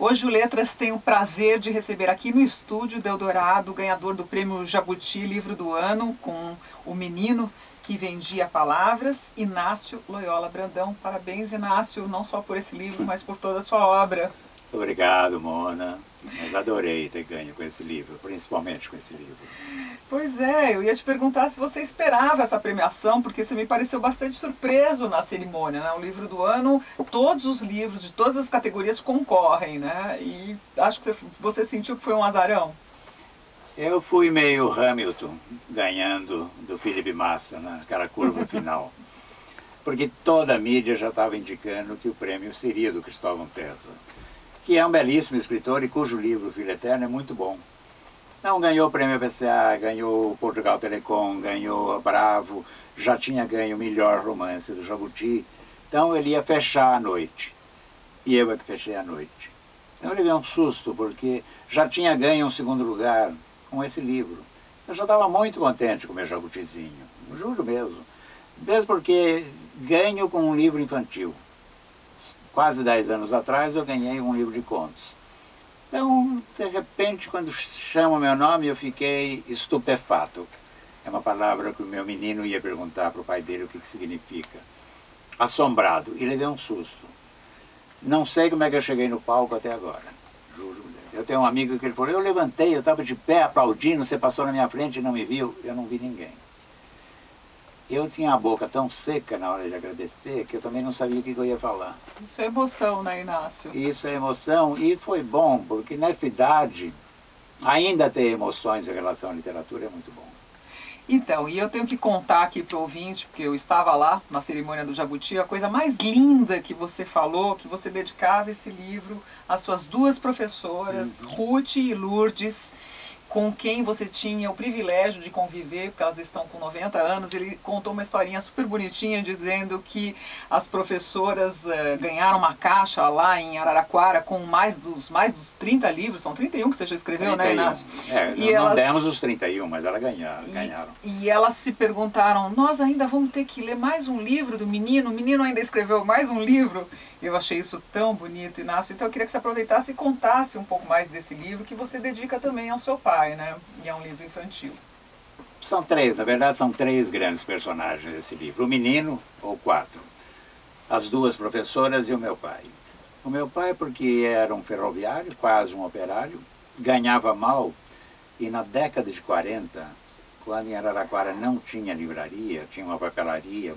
Hoje o Letras tem o prazer de receber aqui no estúdio Deodorado, ganhador do prêmio Jabuti Livro do Ano, com O Menino que Vendia Palavras, Inácio Loyola Brandão. Parabéns, Inácio, não só por esse livro, mas por toda a sua obra. Obrigado, Mona. Mas adorei ter ganho com esse livro, principalmente com esse livro. Pois é, eu ia te perguntar se você esperava essa premiação, porque você me pareceu bastante surpreso na cerimônia, né? O livro do ano, todos os livros de todas as categorias concorrem, né? E acho que você sentiu que foi um azarão. Eu fui meio Hamilton, ganhando do Felipe Massa naquela curva final. Porque toda a mídia já estava indicando que o prêmio seria do Cristóvão Tesa, que é um belíssimo escritor e cujo livro, O Filho Eterno, é muito bom. Então ganhou o prêmio ABCA, ganhou o Portugal Telecom, ganhou a Bravo, já tinha ganho o melhor romance do Jabuti. Então ele ia fechar a noite. E eu é que fechei a noite. Então ele veio um susto, porque já tinha ganho um segundo lugar com esse livro. Eu já estava muito contente com o meu Jabutizinho, juro mesmo. Mesmo porque ganho com um livro infantil. Quase 10 anos atrás eu ganhei um livro de contos. Então, de repente, quando chamam meu nome, eu fiquei estupefato. É uma palavra que o meu menino ia perguntar para o pai dele o que significa. Assombrado. E levei um susto. Não sei como é que eu cheguei no palco até agora. Juro. Eu tenho um amigo que ele falou, eu levantei, eu estava de pé aplaudindo, você passou na minha frente e não me viu. Eu não vi ninguém. Eu tinha a boca tão seca na hora de agradecer que eu também não sabia o que eu ia falar. Isso é emoção, né, Inácio? Isso é emoção e foi bom, porque nessa idade ainda ter emoções em relação à literatura é muito bom. Então, e eu tenho que contar aqui para o ouvinte, porque eu estava lá na cerimônia do Jabuti, a coisa mais linda que você falou, que você dedicava esse livro às suas duas professoras, Ruth e Lourdes, com quem você tinha o privilégio de conviver, porque elas estão com 90 anos. Ele contou uma historinha super bonitinha, dizendo que as professoras ganharam uma caixa lá em Araraquara com mais dos 30 livros, são 31 que você já escreveu, 31. Né, Inácio? Não demos os 31, mas elas ganharam. E elas se perguntaram, nós ainda vamos ter que ler mais um livro do menino? O menino ainda escreveu mais um livro? Eu achei isso tão bonito, Inácio. Então eu queria que você aproveitasse e contasse um pouco mais desse livro que você dedica também ao seu pai, né? E é um livro infantil. São três, na verdade são três grandes personagens desse livro. O menino, ou quatro. As duas professoras e o meu pai. O meu pai porque era um ferroviário, quase um operário, ganhava mal e na década de 40, quando em Araraquara não tinha livraria, tinha uma papelaria,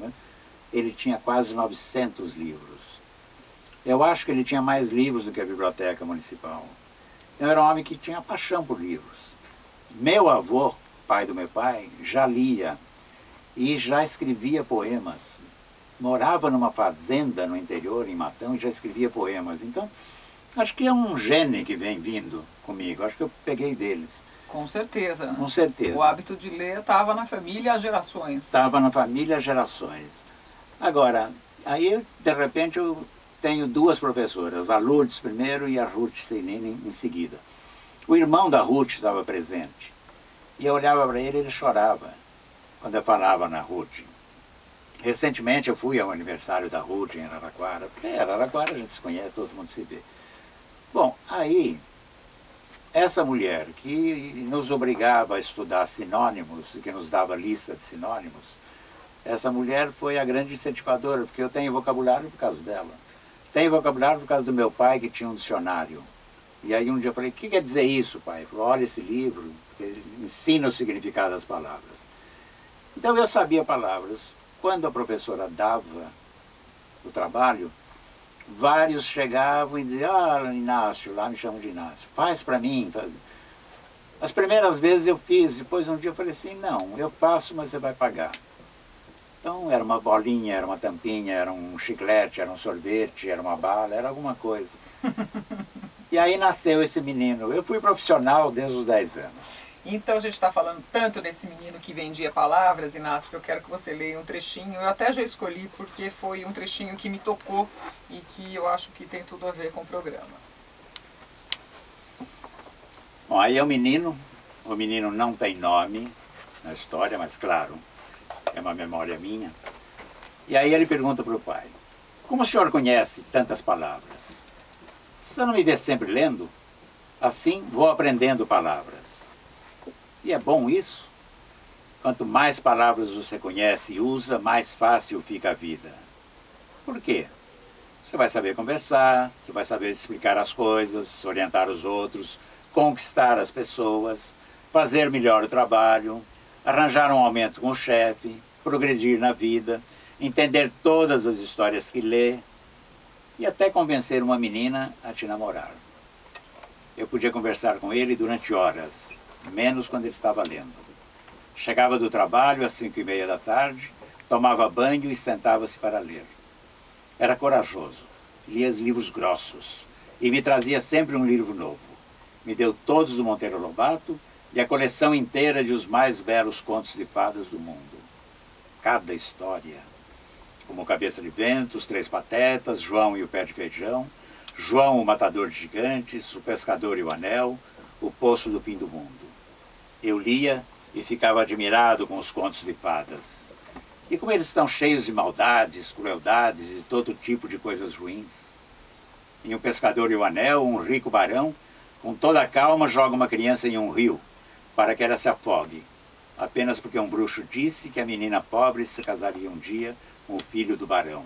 ele tinha quase 900 livros. Eu acho que ele tinha mais livros do que a biblioteca municipal. Eu era um homem que tinha paixão por livros. Meu avô, pai do meu pai, já lia e já escrevia poemas. Morava numa fazenda no interior, em Matão, e já escrevia poemas. Então, acho que é um gene que vem vindo comigo. Acho que eu peguei deles. Com certeza. Com certeza. O hábito de ler estava na família há gerações. Estava na família há gerações. Agora, aí, de repente, eu tenho duas professoras, a Lourdes primeiro e a Ruth Seinini em seguida. O irmão da Ruth estava presente. E eu olhava para ele e ele chorava quando eu falava na Ruth. Recentemente eu fui ao aniversário da Ruth em Araraquara, porque em Araraquara a gente se conhece, todo mundo se vê. Bom, aí, essa mulher que nos obrigava a estudar sinônimos, que nos dava lista de sinônimos, essa mulher foi a grande incentivadora, porque eu tenho vocabulário por causa dela. Tenho vocabulário por causa do meu pai, que tinha um dicionário. E aí um dia eu falei, o que quer dizer isso, pai? Ele falou, olha esse livro, ele ensina o significado das palavras. Então eu sabia palavras. Quando a professora dava o trabalho, vários chegavam e diziam, ah, Inácio, lá me chamam de Inácio, faz para mim. As primeiras vezes eu fiz, depois um dia eu falei assim, não, eu faço, mas você vai pagar. Então era uma bolinha, era uma tampinha, era um chiclete, era um sorvete, era uma bala, era alguma coisa. E aí nasceu esse menino. Eu fui profissional desde os 10 anos. Então a gente está falando tanto desse menino que vendia palavras, Inácio, que eu quero que você leia um trechinho. Eu até já escolhi porque foi um trechinho que me tocou e que eu acho que tem tudo a ver com o programa. Bom, aí é o menino não tem nome na história, mas claro, é uma memória minha. E aí ele pergunta para o pai, como o senhor conhece tantas palavras? Você não me vê sempre lendo? Assim vou aprendendo palavras. E é bom isso. Quanto mais palavras você conhece e usa, mais fácil fica a vida. Por quê? Você vai saber conversar, você vai saber explicar as coisas, orientar os outros, conquistar as pessoas, fazer melhor o trabalho, arranjar um aumento com o chefe, progredir na vida, entender todas as histórias que lê e até convencer uma menina a te namorar. Eu podia conversar com ele durante horas, menos quando ele estava lendo. Chegava do trabalho às 5h30 da tarde, tomava banho e sentava-se para ler. Era corajoso, lia livros grossos e me trazia sempre um livro novo. Me deu todos do Monteiro Lobato e a coleção inteira de os mais belos contos de fadas do mundo. Cada história, como Cabeça de Vento, Os Três Patetas, João e o Pé de Feijão, João o Matador de Gigantes, O Pescador e o Anel, O Poço do Fim do Mundo. Eu lia e ficava admirado com os contos de fadas. E como eles estão cheios de maldades, crueldades e todo tipo de coisas ruins. Em O Pescador e o Anel, um rico barão, com toda a calma, joga uma criança em um rio, para que ela se afogue, apenas porque um bruxo disse que a menina pobre se casaria um dia com o filho do barão.